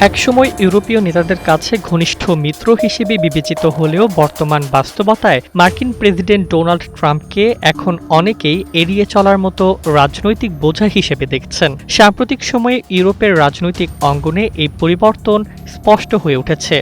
একসময় ইউরোপীয় নেতাদের কাছে ঘনিষ্ঠ মিত্র হিসেবে বিবেচিত হলেও বর্তমান বাস্তবতায় মার্কিন প্রেসিডেন্ট ডোনাল্ড ট্রাম্পকে এখন অনেকেই এড়িয়ে চলার মতো রাজনৈতিক বোঝা হিসেবে দেখছেন। সাম্প্রতিক সময়ে ইউরোপের রাজনৈতিক অঙ্গনে এই পরিবর্তন স্পষ্ট হয়ে উঠেছে।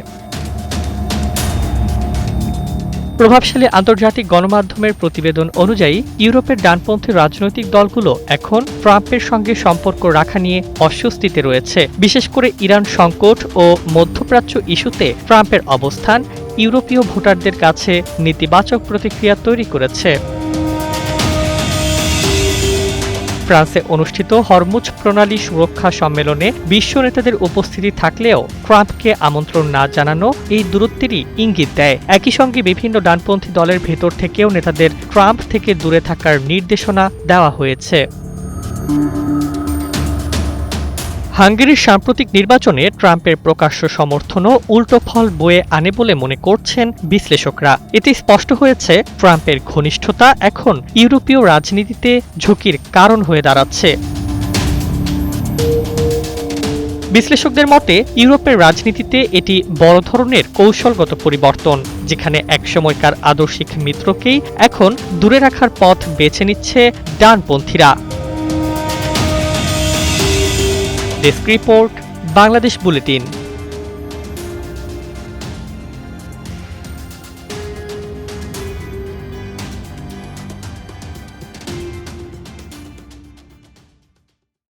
প্রভাবশালী আন্তর্জাতিক গণমাধ্যমের প্রতিবেদন অনুযায়ী ইউরোপের ডানপন্থী রাজনৈতিক দলগুলো এখন ট্রাম্পের সঙ্গে সম্পর্ক রাখা নিয়ে অস্বস্তিতে রয়েছে। বিশেষ করে ইরান সংকট ও মধ্যপ্রাচ্য ইস্যুতে ট্রাম্পের অবস্থান ইউরোপীয় ভোটারদের কাছে নেতিবাচক প্রতিক্রিয়া তৈরি করেছে। ফ্রান্সে অনুষ্ঠিত হরমুজ প্রণালী সুরক্ষা সম্মেলনে বিশ্ব নেতাদের উপস্থিতি থাকলেও ট্রাম্পকে আমন্ত্রণ না জানানো এই দূরত্বেরই ইঙ্গিত দেয়। একই সঙ্গে বিভিন্ন ডানপন্থী দলের ভেতর থেকেও নেতাদের ট্রাম্প থেকে দূরে থাকার নির্দেশনা দেওয়া হয়েছে। হাঙ্গেরির সাম্প্রতিক নির্বাচনে ট্রাম্পের প্রকাশ্য সমর্থনও উল্টো ফল বয়ে আনে বলে মনে করছেন বিশ্লেষকরা। এতে স্পষ্ট হয়েছে ট্রাম্পের ঘনিষ্ঠতা এখন ইউরোপীয় রাজনীতিতে ঝুঁকির কারণ হয়ে দাঁড়াচ্ছে। বিশ্লেষকদের মতে ইউরোপের রাজনীতিতে এটি বড় ধরনের কৌশলগত পরিবর্তন, যেখানে একসময়কার আদর্শিক মিত্রকেই এখন দূরে রাখার পথ বেছে নিচ্ছে ডানপন্থীরা। Desk report, Bangladesh bulletin.